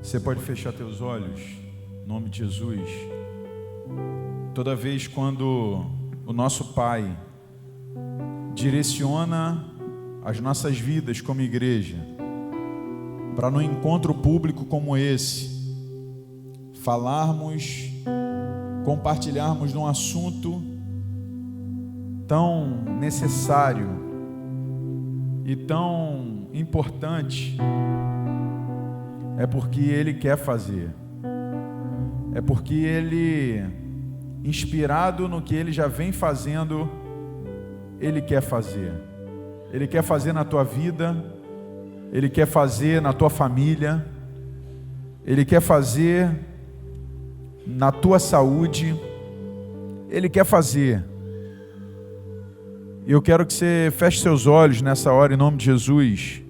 Você pode fechar teus olhos, em nome de Jesus. Toda vez quando o nosso Pai direciona as nossas vidas como igreja para num encontro público como esse, falarmos, compartilharmos de um assunto tão necessário e tão importante, é porque Ele quer fazer. É porque Ele, inspirado no que Ele já vem fazendo, Ele quer fazer. Ele quer fazer na tua vida, Ele quer fazer na tua família, Ele quer fazer na tua saúde, Ele quer fazer. E eu quero que você feche seus olhos nessa hora, em nome de Jesus,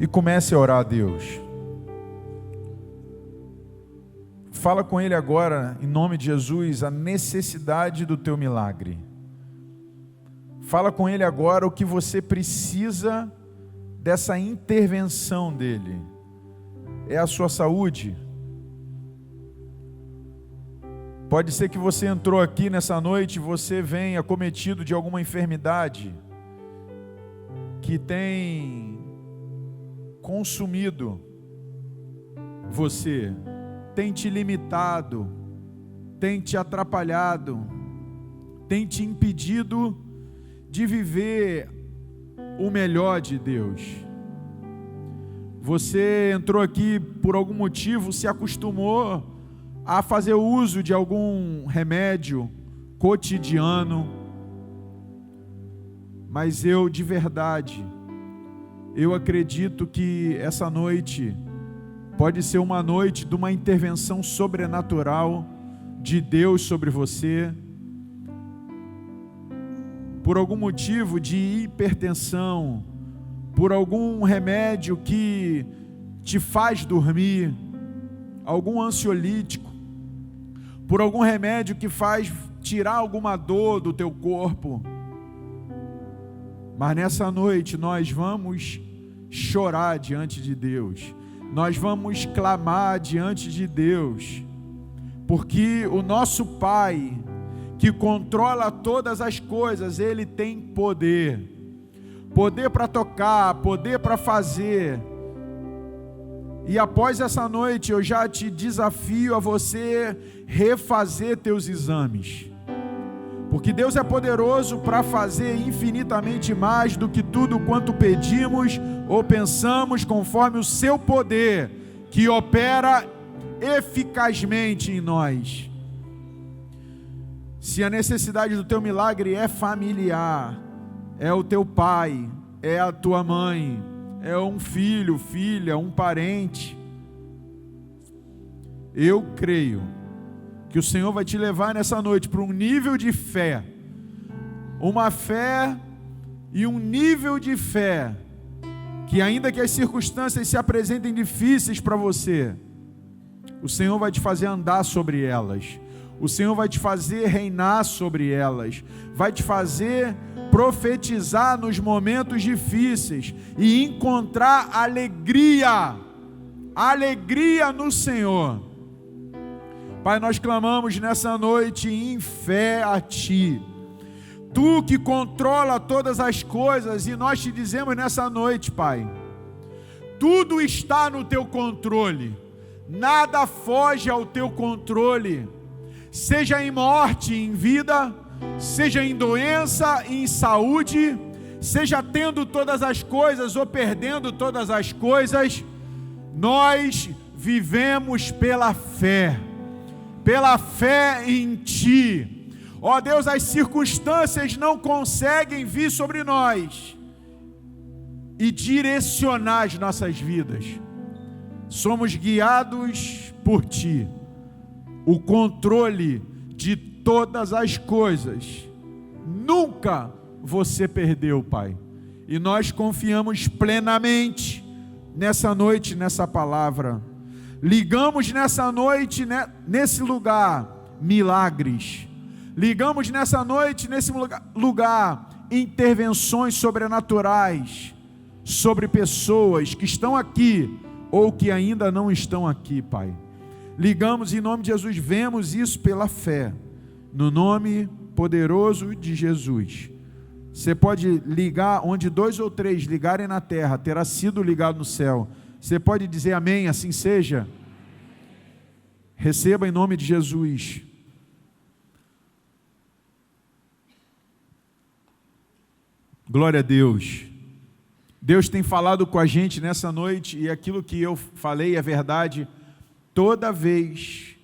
e comece a orar a Deus. Fala com Ele agora, em nome de Jesus, a necessidade do teu milagre. Fala com Ele agora o que você precisa dessa intervenção dEle. É a sua saúde? Pode ser que você entrou aqui nessa noite e você venha acometido de alguma enfermidade que tem consumido você, tem te limitado, tem te atrapalhado, tem te impedido de viver o melhor de Deus. Você entrou aqui por algum motivo, se acostumou a fazer uso de algum remédio cotidiano, mas eu de verdade, eu acredito que essa noite pode ser uma noite de uma intervenção sobrenatural de Deus sobre você. Por algum motivo de hipertensão, por algum remédio que te faz dormir, algum ansiolítico, por algum remédio que faz tirar alguma dor do teu corpo. Mas nessa noite nós vamos chorar diante de Deus, nós vamos clamar diante de Deus, porque o nosso Pai, que controla todas as coisas, Ele tem poder para tocar, poder para fazer. E após essa noite eu já te desafio a você refazer teus exames, porque Deus é poderoso para fazer infinitamente mais do que tudo quanto pedimos ou pensamos, conforme o seu poder, que opera eficazmente em nós. Se a necessidade do teu milagre é familiar, é o teu pai, é a tua mãe, é um filho, filha, um parente, eu creio que o Senhor vai te levar nessa noite para um nível de fé, uma fé e um nível de fé, que ainda que as circunstâncias se apresentem difíceis para você, o Senhor vai te fazer andar sobre elas, o Senhor vai te fazer reinar sobre elas, vai te fazer profetizar nos momentos difíceis e encontrar alegria no Senhor. Pai, nós clamamos nessa noite em fé a Ti, Tu que controla todas as coisas, e nós te dizemos nessa noite, Pai, tudo está no Teu controle, nada foge ao Teu controle, seja em morte, em vida, seja em doença, em saúde, seja tendo todas as coisas ou perdendo todas as coisas, nós vivemos pela fé em Ti. Ó Deus, as circunstâncias não conseguem vir sobre nós e direcionar as nossas vidas. Somos guiados por Ti. O controle de todas as coisas nunca você perdeu, Pai. E nós confiamos plenamente nessa noite, nessa palavra. Ligamos nessa noite, nesse lugar, milagres. Ligamos nessa noite, nesse lugar, intervenções sobrenaturais. sobre pessoas que estão aqui ou que ainda não estão aqui, Pai. Ligamos em nome de Jesus, vemos isso pela fé, no nome poderoso de Jesus. Você pode ligar, onde 2 ou 3 ligarem na terra, terá sido ligado no céu. Você pode dizer amém, assim seja? Receba em nome de Jesus. Glória a Deus. Deus tem falado com a gente nessa noite, e aquilo que eu falei é verdade. Toda vez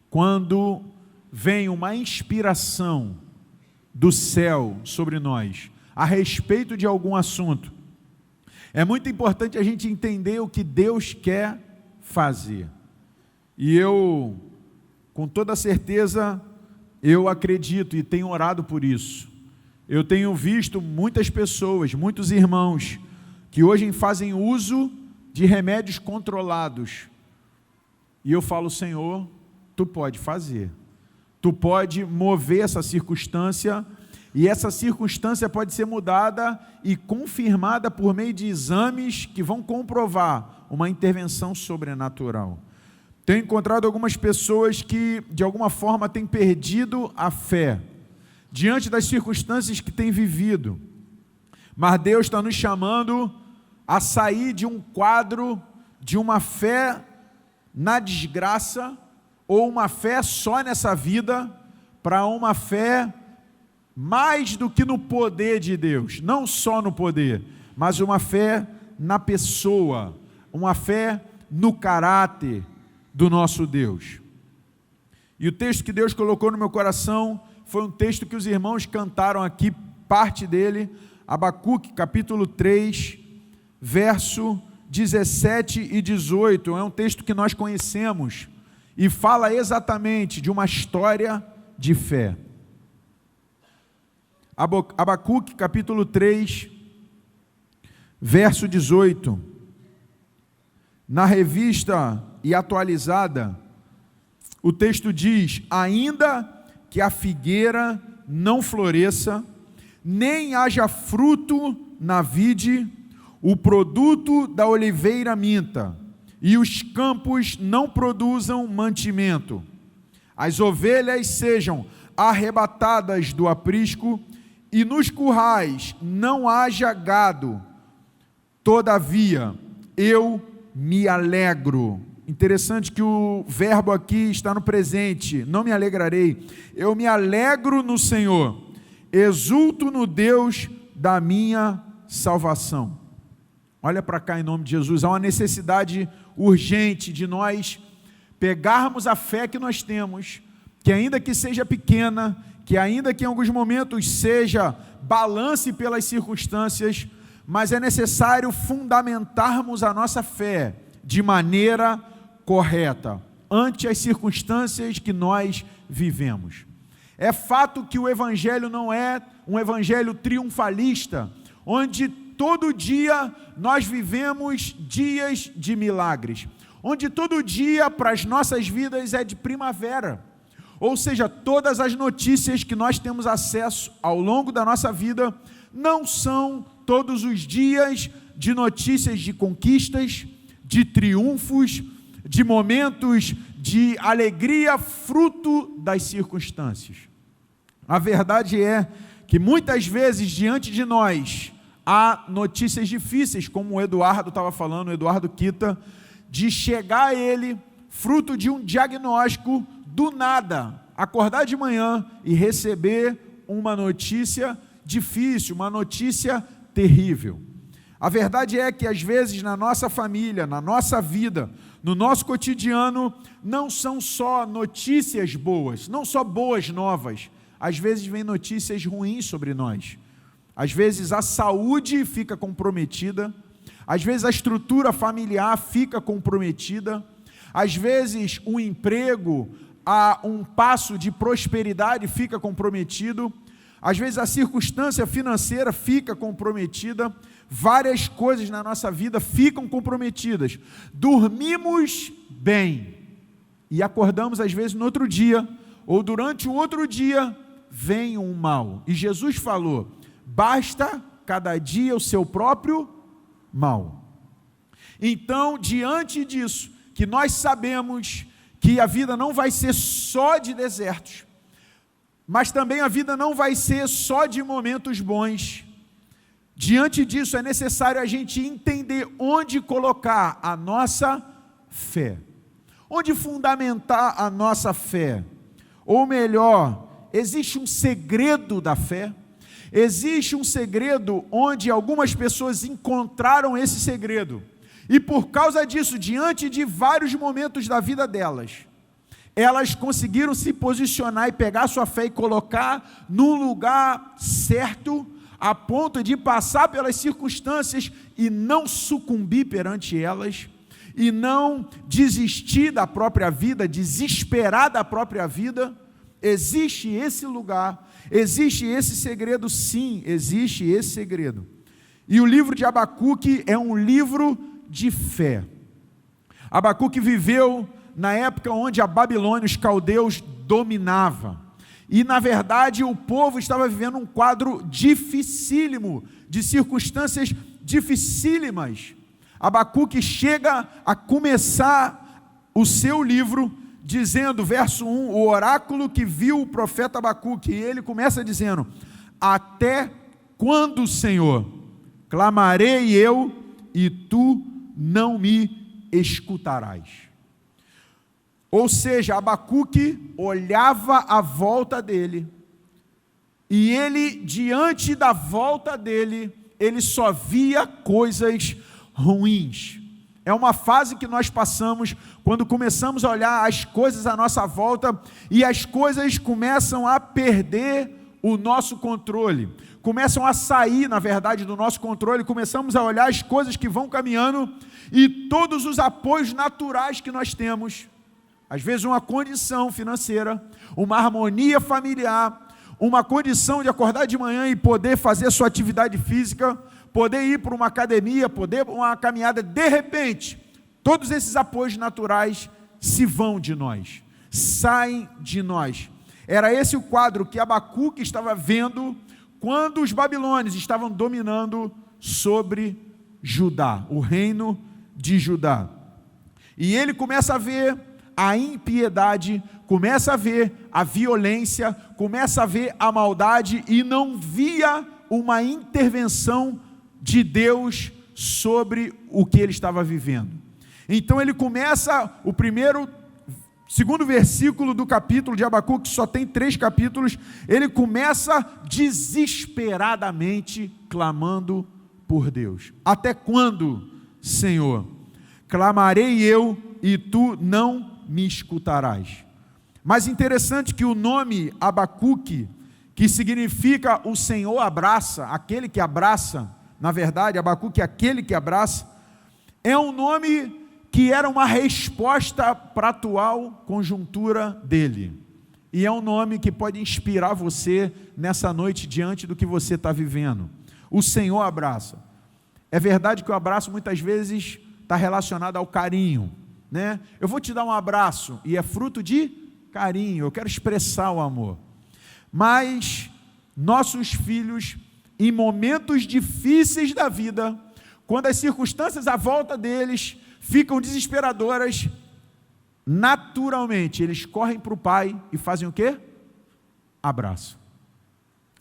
quando vem uma inspiração do céu sobre nós a respeito de algum assunto, é muito importante a gente entender o que Deus quer fazer. E eu, com toda certeza, eu acredito e tenho orado por isso. Eu tenho visto muitas pessoas, muitos irmãos, que hoje fazem uso de remédios controlados. E eu falo, Senhor, Tu pode fazer. Tu pode mover essa circunstância, e essa circunstância pode ser mudada e confirmada por meio de exames que vão comprovar uma intervenção sobrenatural. Tenho encontrado algumas pessoas que, de alguma forma, têm perdido a fé diante das circunstâncias que têm vivido. Mas Deus está nos chamando a sair de um quadro de uma fé na desgraça, ou uma fé só nessa vida, para uma fé mais do que no poder de Deus. Não só no poder, mas uma fé na pessoa, uma fé no caráter do nosso Deus. E o texto que Deus colocou no meu coração foi um texto que os irmãos cantaram aqui, parte dele, Abacuque, capítulo 3, verso 17 e 18, é um texto que nós conhecemos, e fala exatamente de uma história de fé. Abacuque, capítulo 3, verso 18, na revista e atualizada, o texto diz: ainda que a figueira não floresça, nem haja fruto na vide, o produto da oliveira minta, e os campos não produzam mantimento, as ovelhas sejam arrebatadas do aprisco, e nos currais não haja gado, todavia eu me alegro. Interessante que o verbo aqui está no presente, não me alegrarei, eu me alegro no Senhor, exulto no Deus da minha salvação. Olha para cá em nome de Jesus, há uma necessidade urgente de nós pegarmos a fé que nós temos, que ainda que seja pequena, que ainda que em alguns momentos seja balance pelas circunstâncias, mas é necessário fundamentarmos a nossa fé de maneira correta, ante as circunstâncias que nós vivemos. É fato que o Evangelho não é um Evangelho triunfalista, onde todo dia nós vivemos dias de milagres, onde todo dia para as nossas vidas é de primavera, ou seja, todas as notícias que nós temos acesso ao longo da nossa vida, não são todos os dias de notícias de conquistas, de triunfos, de momentos de alegria, fruto das circunstâncias. A verdade é que muitas vezes diante de nós há notícias difíceis, como o Eduardo estava falando, o Eduardo Kita, de chegar a ele, fruto de um diagnóstico, do nada, acordar de manhã e receber uma notícia difícil, uma notícia terrível. A verdade é que às vezes na nossa família, na nossa vida, no nosso cotidiano, não são só notícias boas, não só boas novas, às vezes vem notícias ruins sobre nós. Às vezes a saúde fica comprometida, às vezes a estrutura familiar fica comprometida, às vezes o emprego, a um passo de prosperidade fica comprometido, às vezes a circunstância financeira fica comprometida, várias coisas na nossa vida ficam comprometidas. Dormimos bem e acordamos às vezes no outro dia, ou durante o outro dia vem um mal. E Jesus falou: basta cada dia o seu próprio mal. Então, diante disso, que nós sabemos que a vida não vai ser só de desertos, mas também a vida não vai ser só de momentos bons. Diante disso, é necessário a gente entender onde colocar a nossa fé, onde fundamentar a nossa fé. Ou melhor, existe um segredo da fé, existe um segredo onde algumas pessoas encontraram esse segredo, e por causa disso, diante de vários momentos da vida delas, elas conseguiram se posicionar e pegar sua fé e colocar no lugar certo, a ponto de passar pelas circunstâncias e não sucumbir perante elas, e não desistir da própria vida, desesperar da própria vida. Existe esse lugar, existe esse segredo, sim, existe esse segredo. E o livro de Abacuque é um livro de fé. Abacuque viveu na época onde a Babilônia, os caldeus, dominava. E, na verdade, o povo estava vivendo um quadro dificílimo, de circunstâncias dificílimas. Abacuque chega a começar o seu livro dizendo, verso 1, o oráculo que viu o profeta Abacuque, e ele começa dizendo: até quando, Senhor, clamarei eu e tu não me escutarás? Ou seja, Abacuque olhava à volta dele, e ele, diante da volta dele, ele só via coisas ruins. É uma fase que nós passamos quando começamos a olhar as coisas à nossa volta, e as coisas começam a perder o nosso controle, começam a sair, na verdade, do nosso controle, começamos a olhar as coisas que vão caminhando, e todos os apoios naturais que nós temos, às vezes uma condição financeira, uma harmonia familiar, uma condição de acordar de manhã e poder fazer sua atividade física, poder ir para uma academia, poder uma caminhada, de repente, todos esses apoios naturais se vão de nós, saem de nós. Era esse o quadro que Abacuque estava vendo quando os babilônios estavam dominando sobre Judá, o reino de Judá. E ele começa a ver a impiedade, começa a ver a violência, começa a ver a maldade, e não via uma intervenção de Deus sobre o que ele estava vivendo. Então ele começa segundo versículo do capítulo de Abacuque, que só tem 3 capítulos, ele começa desesperadamente clamando por Deus. Até quando, Senhor? Clamarei eu e tu não me escutarás. Mas interessante que o nome Abacuque, que significa o Senhor abraça, aquele que abraça, na verdade, Abacuque é aquele que abraça, é um nome que era uma resposta para a atual conjuntura dele. E é um nome que pode inspirar você nessa noite diante do que você está vivendo. O Senhor abraça. É verdade que o abraço muitas vezes está relacionado ao carinho, né? Eu vou te dar um abraço e é fruto de carinho, eu quero expressar o amor. Mas nossos filhos, em momentos difíceis da vida, quando as circunstâncias à volta deles ficam desesperadoras, naturalmente eles correm para o pai e fazem o quê? Abraçam.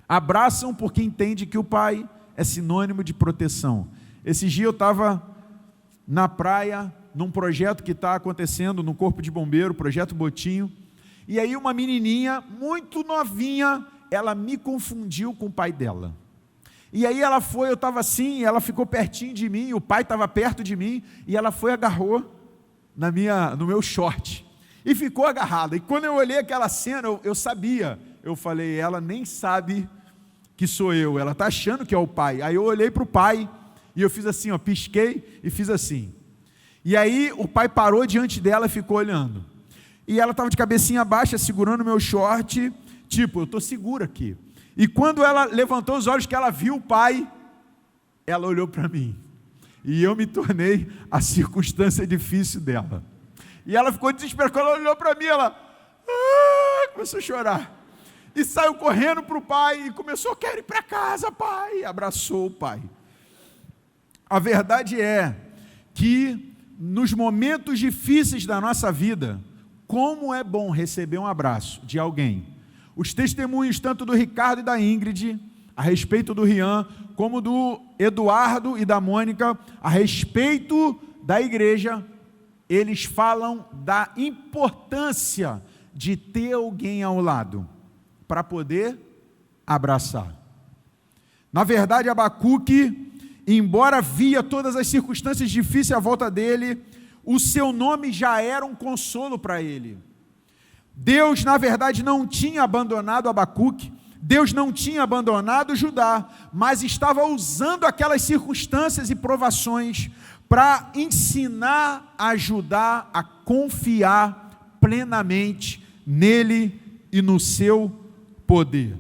Abraçam porque entendem que o pai é sinônimo de proteção. Esse dia eu estava na praia, num projeto que está acontecendo no Corpo de Bombeiro, Projeto Botinho, e aí uma menininha muito novinha, ela me confundiu com o pai dela. E aí ela foi, eu estava assim, ela ficou pertinho de mim, o pai estava perto de mim, e ela foi e agarrou no meu short, e ficou agarrada. E quando eu olhei aquela cena, eu sabia, eu falei, ela nem sabe que sou eu, ela está achando que é o pai. Aí eu olhei para o pai, e eu fiz assim, pisquei e fiz assim. E aí o pai parou diante dela e ficou olhando. E ela estava de cabecinha baixa, segurando o meu short, tipo, eu estou segura aqui. E quando ela levantou os olhos, que ela viu o pai, ela olhou para mim. E eu me tornei a circunstância difícil dela. E ela ficou desesperada, quando ela olhou para mim, ela começou a chorar. E saiu correndo para o pai e começou, quero ir para casa, pai. E abraçou o pai. A verdade é que nos momentos difíceis da nossa vida, como é bom receber um abraço de alguém. Os testemunhos tanto do Ricardo e da Ingrid, a respeito do Rian, como do Eduardo e da Mônica, a respeito da igreja, eles falam da importância de ter alguém ao lado, para poder abraçar. Na verdade, Abacuque, embora via todas as circunstâncias difíceis à volta dele, o seu nome já era um consolo para ele. Deus, na verdade, não tinha abandonado Abacuque, Deus não tinha abandonado Judá, mas estava usando aquelas circunstâncias e provações para ensinar a Judá a confiar plenamente nele e no seu poder.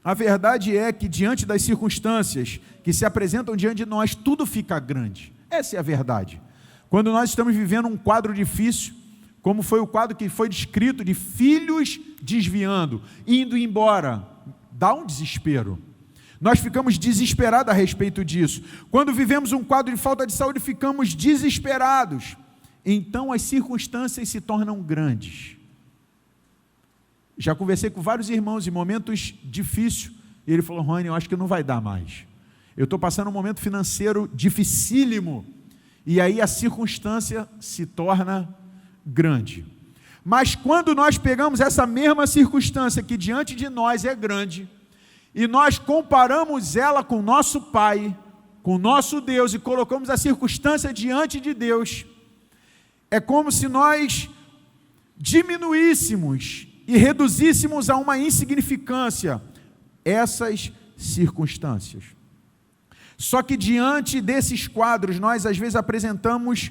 A verdade é que diante das circunstâncias que se apresentam diante de nós, tudo fica grande. Essa é a verdade. Quando nós estamos vivendo um quadro difícil, como foi o quadro que foi descrito de filhos desviando, indo embora, dá um desespero. Nós ficamos desesperados a respeito disso. Quando vivemos um quadro de falta de saúde, ficamos desesperados. Então as circunstâncias se tornam grandes. Já conversei com vários irmãos em momentos difíceis, e ele falou: Rony, eu acho que não vai dar mais. Eu estou passando um momento financeiro dificílimo, e aí a circunstância se torna grande. Mas quando nós pegamos essa mesma circunstância que diante de nós é grande, e nós comparamos ela com o nosso Pai, com o nosso Deus, e colocamos a circunstância diante de Deus, é como se nós diminuíssemos e reduzíssemos a uma insignificância essas circunstâncias. Só que diante desses quadros, nós às vezes apresentamos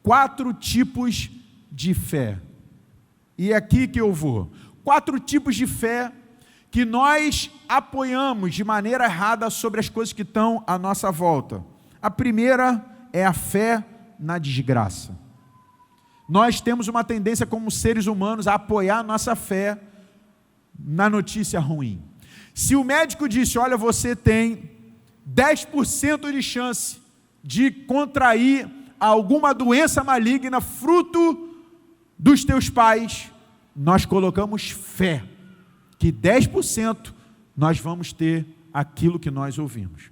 4 tipos de fé. E é aqui que eu vou. 4 tipos de fé que nós apoiamos de maneira errada sobre as coisas que estão à nossa volta. A primeira é a fé na desgraça. Nós temos uma tendência como seres humanos a apoiar a nossa fé na notícia ruim. Se o médico disse: olha, você tem 10% de chance de contrair alguma doença maligna fruto dos teus pais, nós colocamos fé que 10% nós vamos ter aquilo que nós ouvimos.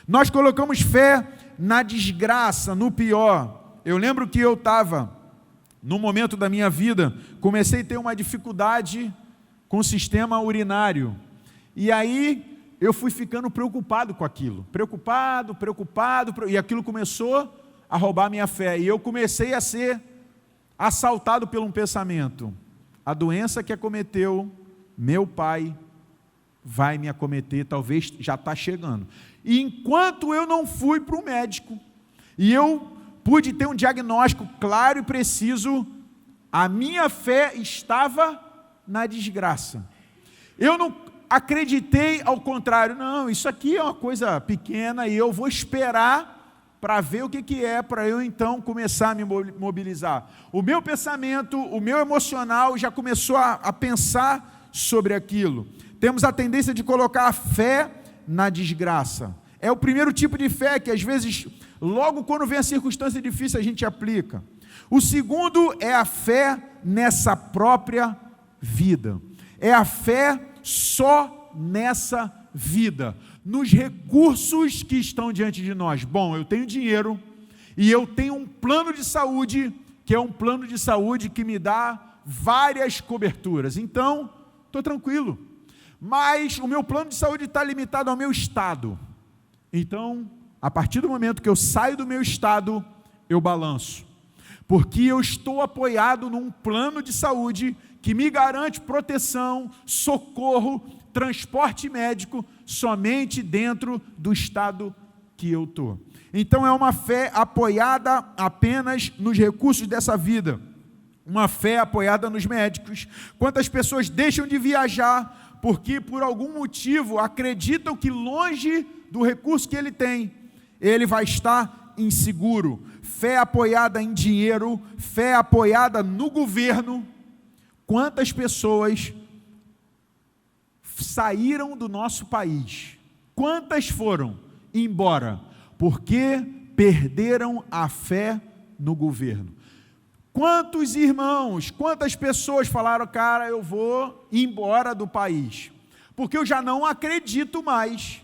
Nós colocamos fé na desgraça, no pior. Eu lembro que eu estava, num momento da minha vida, comecei a ter uma dificuldade com o sistema urinário. E aí eu fui ficando preocupado com aquilo. Preocupado, e aquilo começou a roubar a minha fé. E eu comecei a ser assaltado por um pensamento: a doença que acometeu meu pai vai me acometer, talvez já está chegando. E enquanto eu não fui para o médico, e eu pude ter um diagnóstico claro e preciso, a minha fé estava na desgraça. Eu não acreditei ao contrário: não, isso aqui é uma coisa pequena e eu vou esperar para ver o que é, para eu então começar a me mobilizar. O meu pensamento, o meu emocional já começou a pensar sobre aquilo. Temos a tendência de colocar a fé na desgraça. É o primeiro tipo de fé que às vezes, logo quando vem a circunstância difícil, a gente aplica. O segundo é a fé nessa própria vida. É a fé só nessa vida, nos recursos que estão diante de nós. Bom, eu tenho dinheiro e eu tenho um plano de saúde, que é um plano de saúde que me dá várias coberturas. Então, estou tranquilo. Mas o meu plano de saúde está limitado ao meu estado. Então, a partir do momento que eu saio do meu estado, eu balanço. Porque eu estou apoiado num plano de saúde que me garante proteção, socorro, transporte médico, somente dentro do estado que eu estou. Então é uma fé apoiada apenas nos recursos dessa vida. Uma fé apoiada nos médicos. Quantas pessoas deixam de viajar porque por algum motivo acreditam que longe do recurso que ele tem, ele vai estar inseguro. Fé apoiada em dinheiro, fé apoiada no governo. Quantas pessoas saíram do nosso país? Quantas foram embora? porque perderam a fé no governo. Quantos irmãos, quantas pessoas falaram, cara, eu vou embora do país, porque eu já não acredito mais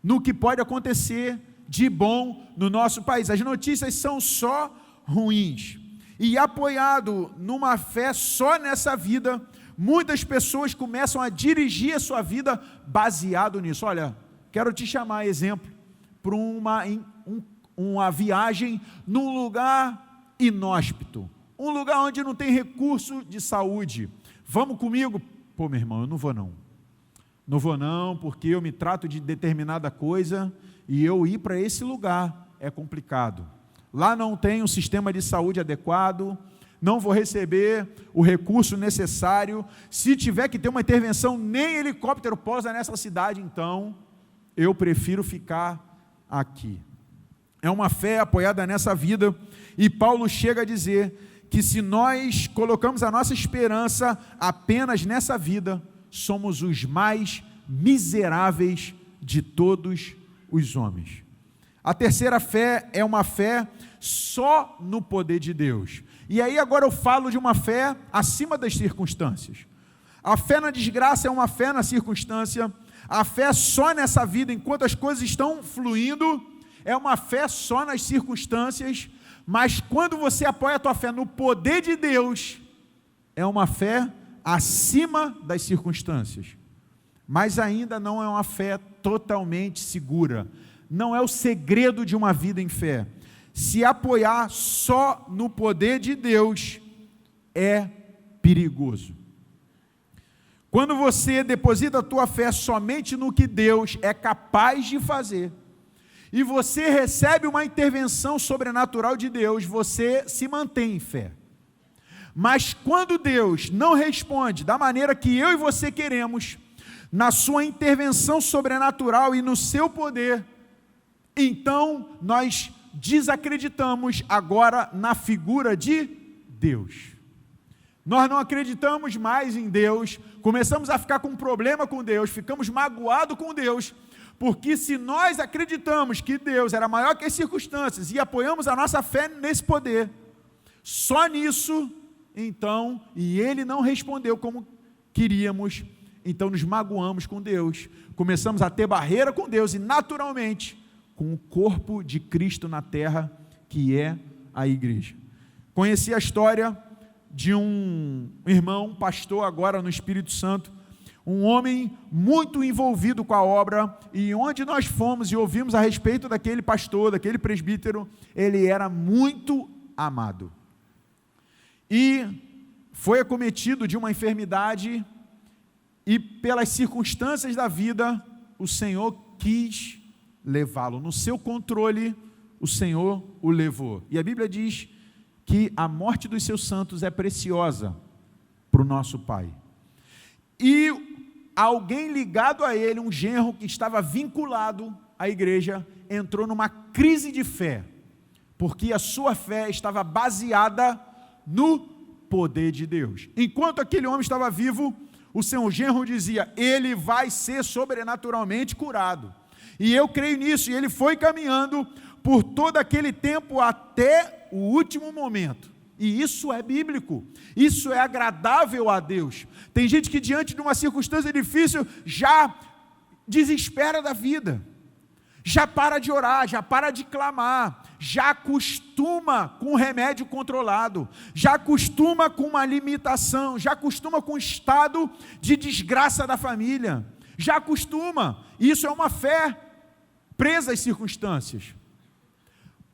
no que pode acontecer de bom no nosso país. As notícias são só ruins. E apoiado numa fé só nessa vida, muitas pessoas começam a dirigir a sua vida baseado nisso. Olha, quero te chamar exemplo para uma viagem num lugar inóspito, um lugar onde não tem recurso de saúde. Vamos comigo? Pô, meu irmão, eu não vou não. Não vou não, porque eu me trato de determinada coisa e eu ir para esse lugar é complicado. Lá não tem um sistema de saúde adequado, não vou receber o recurso necessário. Se tiver que ter uma intervenção, nem helicóptero pousa nessa cidade, então eu prefiro ficar aqui. É uma fé apoiada nessa vida, e Paulo chega a dizer que se nós colocamos a nossa esperança apenas nessa vida, somos os mais miseráveis de todos os homens. A terceira fé é uma fé só no poder de Deus. E aí agora eu falo de uma fé acima das circunstâncias. A fé na desgraça é uma fé na circunstância. A fé só nessa vida, enquanto as coisas estão fluindo, é uma fé só nas circunstâncias. Mas quando você apoia a tua fé no poder de Deus, é uma fé acima das circunstâncias. Mas ainda não é uma fé totalmente segura. Não é o segredo de uma vida em fé. Se apoiar só no poder de Deus é perigoso. Quando você deposita a tua fé somente no que Deus é capaz de fazer, e você recebe uma intervenção sobrenatural de Deus, você se mantém em fé. Mas quando Deus não responde da maneira que eu e você queremos, na sua intervenção sobrenatural e no seu poder, então nós desacreditamos agora na figura de Deus. Nós não acreditamos mais em Deus, começamos a ficar com problema com Deus, ficamos magoados com Deus, porque se nós acreditamos que Deus era maior que as circunstâncias e apoiamos a nossa fé nesse poder, só nisso, então, e Ele não respondeu como queríamos, então nos magoamos com Deus, começamos a ter barreira com Deus e naturalmente com o corpo de Cristo na terra, que é a igreja. Conheci a história de um irmão, pastor agora no Espírito Santo, um homem muito envolvido com a obra, e onde nós fomos e ouvimos a respeito daquele pastor, daquele presbítero, ele era muito amado. E foi acometido de uma enfermidade, e pelas circunstâncias da vida, o Senhor quis levá-lo. No seu controle, o Senhor o levou. E a Bíblia diz que a morte dos seus santos é preciosa para o nosso Pai. E alguém ligado a ele, um genro que estava vinculado à igreja, entrou numa crise de fé, porque a sua fé estava baseada no poder de Deus. Enquanto aquele homem estava vivo, o seu genro dizia, ele vai ser sobrenaturalmente curado. E eu creio nisso, e ele foi caminhando por todo aquele tempo até o último momento. E isso é bíblico, isso é agradável a Deus. Tem gente que diante de uma circunstância difícil já desespera da vida, já para de orar, já para de clamar, já acostuma com remédio controlado, já acostuma com uma limitação, já acostuma com o estado de desgraça da família, já acostuma. Isso é uma fé presa às circunstâncias.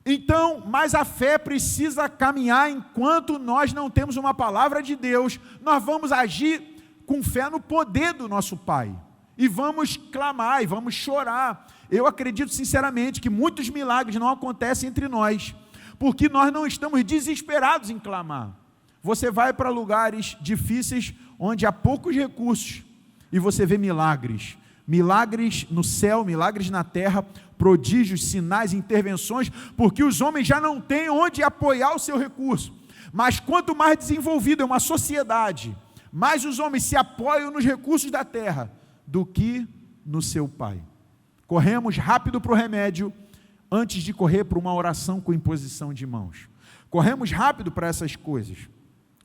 Então, mas a fé precisa caminhar enquanto nós não temos uma palavra de Deus. Nós vamos agir com fé no poder do nosso Pai, e vamos clamar, e vamos chorar. Eu acredito sinceramente que muitos milagres não acontecem entre nós, porque nós não estamos desesperados em clamar. Você vai para lugares difíceis, onde há poucos recursos, e você vê milagres. Milagres no céu, milagres na terra, prodígios, sinais, intervenções, porque os homens já não têm onde apoiar o seu recurso. Mas quanto mais desenvolvida é uma sociedade, mais os homens se apoiam nos recursos da terra do que no seu Pai. Corremos rápido para o remédio, antes de correr para uma oração com imposição de mãos. Corremos rápido para essas coisas.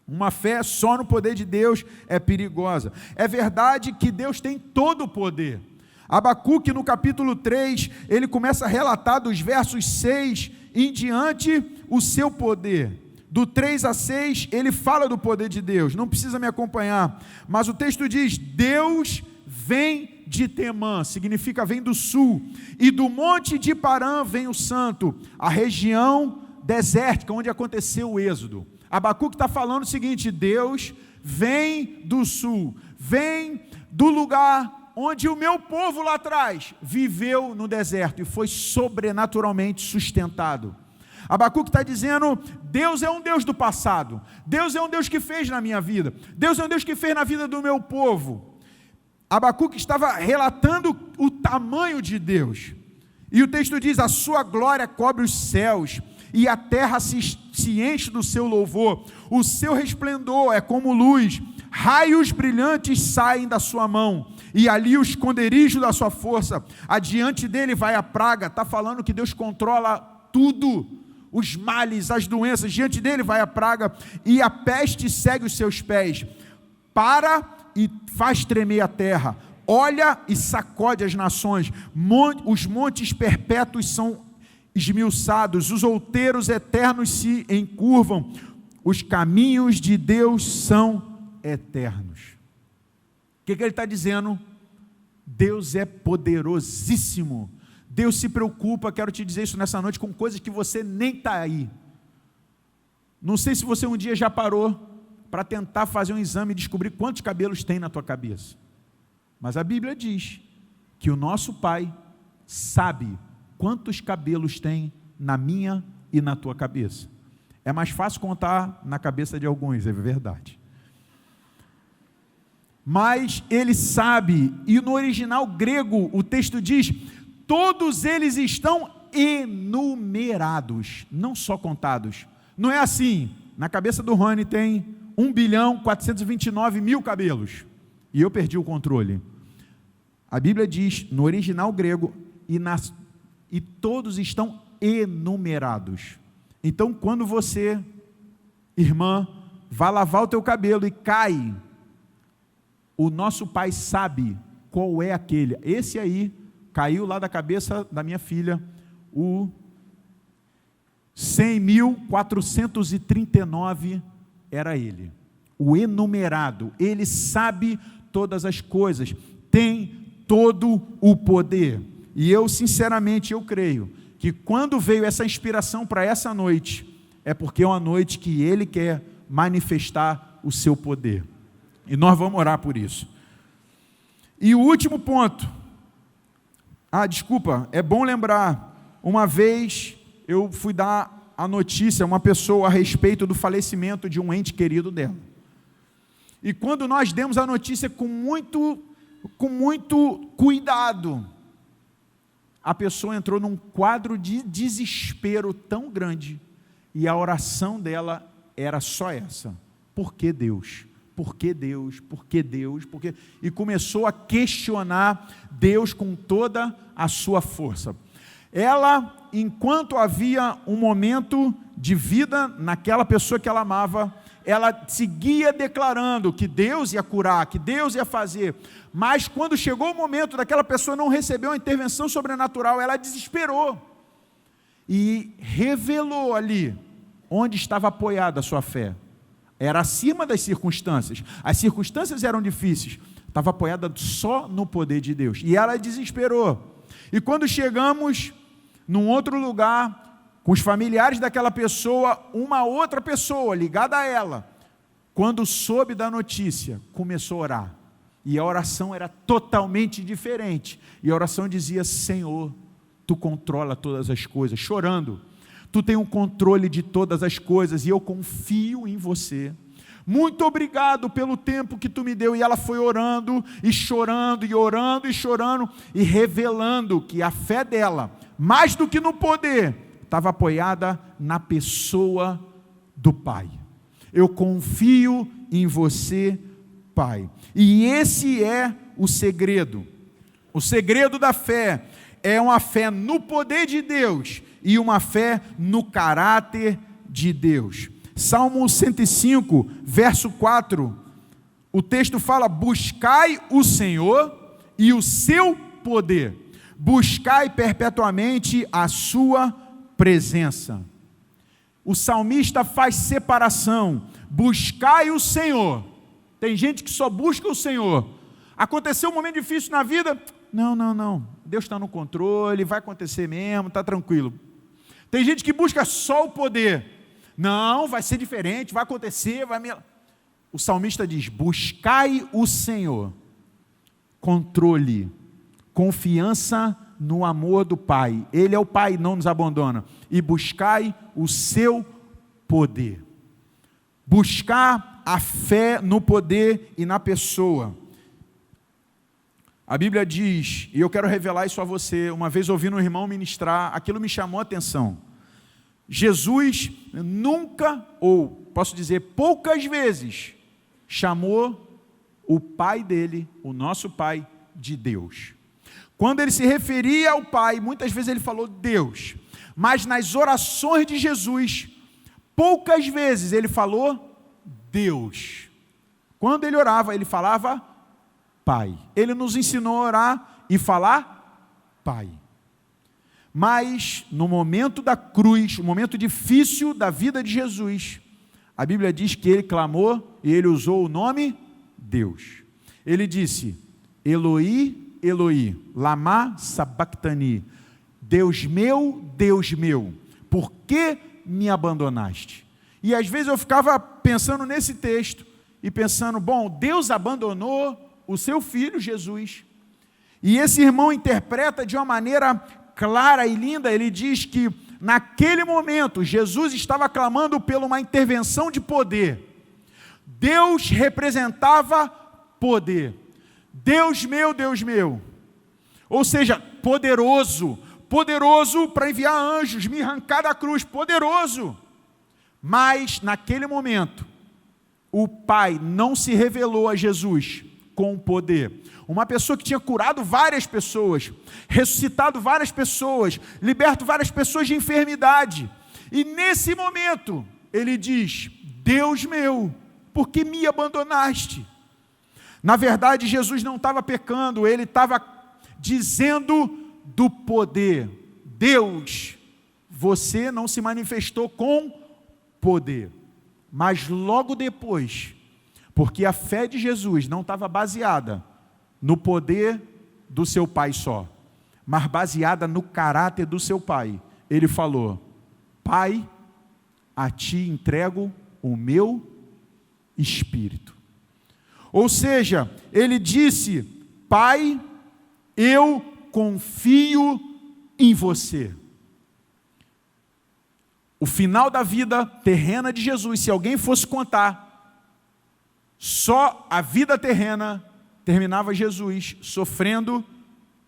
Uma fé só no poder de Deus é perigosa. É verdade que Deus tem todo o poder. Abacuque, no capítulo 3, ele começa a relatar dos versos 6 em diante o seu poder. Do 3 a 6, ele fala do poder de Deus. Não precisa me acompanhar. Mas o texto diz: Deus vem de Temã, significa vem do sul. E do monte de Parã vem o santo, a região desértica, onde aconteceu o êxodo. Abacuque está falando o seguinte: Deus vem do sul, vem do lugar onde o meu povo lá atrás viveu no deserto e foi sobrenaturalmente sustentado. Abacuque está dizendo: Deus é um Deus do passado, Deus é um Deus que fez na minha vida, Deus é um Deus que fez na vida do meu povo. Abacuque estava relatando o tamanho de Deus, e o texto diz: a sua glória cobre os céus, e a terra se enche do seu louvor, o seu resplendor é como luz, raios brilhantes saem da sua mão, e ali o esconderijo da sua força, adiante dele vai a praga. Está falando que Deus controla tudo, os males, as doenças, diante dele vai a praga, e a peste segue os seus pés, para e faz tremer a terra, olha e sacode as nações, os montes perpétuos são esmiuçados, os outeiros eternos se encurvam, os caminhos de Deus são eternos. O que ele está dizendo? Deus é poderosíssimo, Deus se preocupa, quero te dizer isso nessa noite, com coisas que você nem está aí. Não sei se você um dia já parou para tentar fazer um exame e descobrir quantos cabelos tem na tua cabeça, mas a Bíblia diz que o nosso Pai sabe quantos cabelos tem na minha e na tua cabeça. É mais fácil contar na cabeça de alguns, é verdade. Mas ele sabe, e no original grego o texto diz: todos eles estão enumerados, não só contados. Não é assim, na cabeça do Rony tem 1.429.000 cabelos, e eu perdi o controle. A Bíblia diz, no original grego, e todos estão enumerados. Então, quando você, irmã, vai lavar o teu cabelo e cai, o nosso Pai sabe qual é aquele. Esse aí, caiu lá da cabeça da minha filha, o 100.439 era ele. O enumerado, ele sabe todas as coisas, tem todo o poder. E eu, sinceramente, eu creio que quando veio essa inspiração para essa noite, é porque é uma noite que Ele quer manifestar o seu poder. E nós vamos orar por isso. E o último ponto. Desculpa, é bom lembrar, uma vez eu fui dar a notícia a uma pessoa a respeito do falecimento de um ente querido dela. E quando nós demos a notícia com muito cuidado, a pessoa entrou num quadro de desespero tão grande, e a oração dela era só essa: por que Deus? Por que Deus? Por que Deus? Por que? E começou a questionar Deus com toda a sua força. Ela, enquanto havia um momento de vida naquela pessoa que ela amava, ela seguia declarando que Deus ia curar, que Deus ia fazer, mas quando chegou o momento daquela pessoa não receber uma intervenção sobrenatural, ela desesperou, e revelou ali, onde estava apoiada a sua fé, era acima das circunstâncias, as circunstâncias eram difíceis, estava apoiada só no poder de Deus, e ela desesperou, e quando chegamos num outro lugar, com os familiares daquela pessoa, uma outra pessoa ligada a ela, quando soube da notícia, começou a orar, e a oração era totalmente diferente, e a oração dizia: Senhor, Tu controla todas as coisas, chorando, Tu tem um controle de todas as coisas, e eu confio em Você, muito obrigado pelo tempo que Tu me deu. E ela foi orando, e chorando, e orando, e chorando, e revelando que a fé dela, mais do que no poder, estava apoiada na pessoa do Pai. Eu confio em Você, Pai. E esse é o segredo da fé, é uma fé no poder de Deus e uma fé no caráter de Deus. Salmo 105, verso 4, o texto fala: buscai o Senhor e o seu poder, buscai perpetuamente a sua presença. O salmista faz separação: buscai o Senhor. Tem gente que só busca o Senhor. Aconteceu um momento difícil na vida? Não, Deus está no controle, vai acontecer mesmo, está tranquilo. Tem gente que busca só o poder. Não, vai ser diferente, vai acontecer, O salmista diz: buscai o Senhor. Controle, confiança no amor do Pai. Ele é o Pai, não nos abandona. E buscai o seu poder. Buscar a fé no poder e na pessoa. A Bíblia diz, e eu quero revelar isso a você, uma vez ouvindo um irmão ministrar, aquilo me chamou a atenção. Jesus nunca, ou posso dizer poucas vezes, chamou o Pai dele, o nosso Pai, de Deus. Quando ele se referia ao Pai, muitas vezes ele falou Deus, mas nas orações de Jesus, poucas vezes ele falou Deus. Quando ele orava, ele falava Pai. Ele nos ensinou a orar e falar Pai. Mas no momento da cruz, o momento difícil da vida de Jesus, a Bíblia diz que ele clamou e ele usou o nome Deus. Ele disse: Eloi, Eloi, lama sabachthani. Deus meu, por que me abandonaste? E às vezes eu ficava pensando nesse texto e pensando, bom, Deus abandonou o seu filho Jesus. E esse irmão interpreta de uma maneira clara e linda. Ele diz que naquele momento Jesus estava clamando por uma intervenção de poder. Deus representava poder. Deus meu. Ou seja, poderoso para enviar anjos, me arrancar da cruz, poderoso. Mas naquele momento, o Pai não se revelou a Jesus com poder. Uma pessoa que tinha curado várias pessoas, ressuscitado várias pessoas, liberto várias pessoas de enfermidade. E nesse momento, ele diz: Deus meu, por que me abandonaste? Na verdade, Jesus não estava pecando, ele estava dizendo do poder. Deus, você não se manifestou com poder. Mas logo depois, porque a fé de Jesus não estava baseada no poder do seu Pai só, mas baseada no caráter do seu Pai, ele falou: Pai, a ti entrego o meu espírito. Ou seja, ele disse: Pai, eu confio em você. O final da vida terrena de Jesus, se alguém fosse contar, só a vida terrena terminava Jesus sofrendo,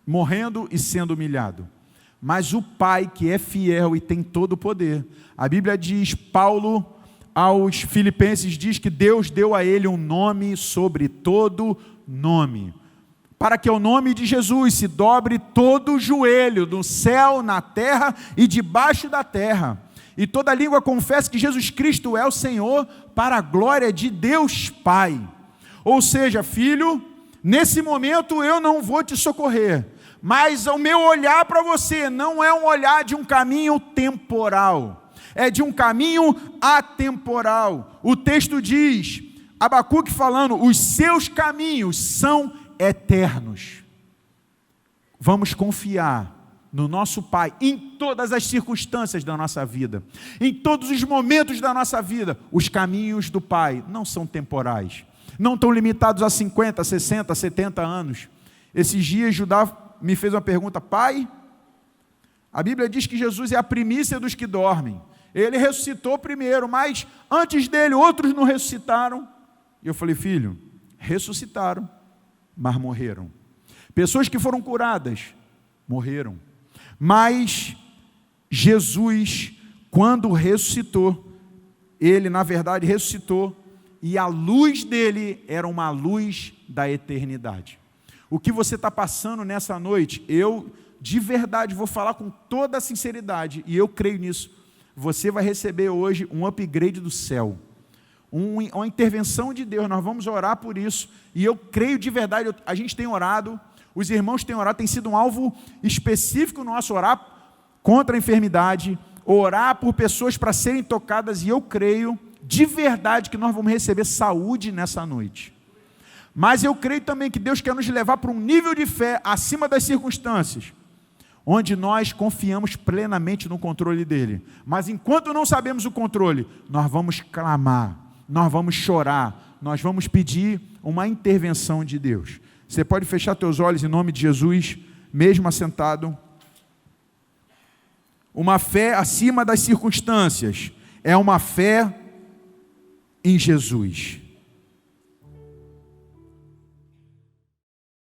morrendo e sendo humilhado. Mas o Pai, que é fiel e tem todo o poder, a Bíblia diz, Paulo aos Filipenses diz que Deus deu a ele um nome sobre todo nome, para que o nome de Jesus se dobre todo o joelho, no céu, na terra e debaixo da terra, e toda língua confesse que Jesus Cristo é o Senhor, para a glória de Deus Pai. Ou seja, filho, nesse momento eu não vou te socorrer, mas o meu olhar para você não é um olhar de um caminho temporal, é de um caminho atemporal. O texto diz, Abacuque falando, os seus caminhos são eternos. Vamos confiar no nosso Pai, em todas as circunstâncias da nossa vida, em todos os momentos da nossa vida. Os caminhos do Pai não são temporais, não estão limitados a 50, 60, 70 anos. Esses dias Judá me fez uma pergunta: Pai, a Bíblia diz que Jesus é a primícia dos que dormem, ele ressuscitou primeiro, mas antes dele outros não ressuscitaram. E eu falei: filho, ressuscitaram, mas morreram. Pessoas que foram curadas, morreram. Mas Jesus, quando ressuscitou, ele na verdade ressuscitou, e a luz dele era uma luz da eternidade. O que você está passando nessa noite, eu de verdade, vou falar com toda a sinceridade, e eu creio nisso, você vai receber hoje um upgrade do céu, uma intervenção de Deus. Nós vamos orar por isso, e eu creio de verdade. A gente tem orado, os irmãos têm orado, tem sido um alvo específico nosso, orar contra a enfermidade, orar por pessoas para serem tocadas, e eu creio de verdade que nós vamos receber saúde nessa noite. Mas eu creio também que Deus quer nos levar para um nível de fé acima das circunstâncias, onde nós confiamos plenamente no controle dele. Mas enquanto não sabemos o controle, nós vamos clamar, nós vamos chorar, nós vamos pedir uma intervenção de Deus. Você pode fechar teus olhos em nome de Jesus, mesmo assentado. Uma fé acima das circunstâncias é uma fé em Jesus.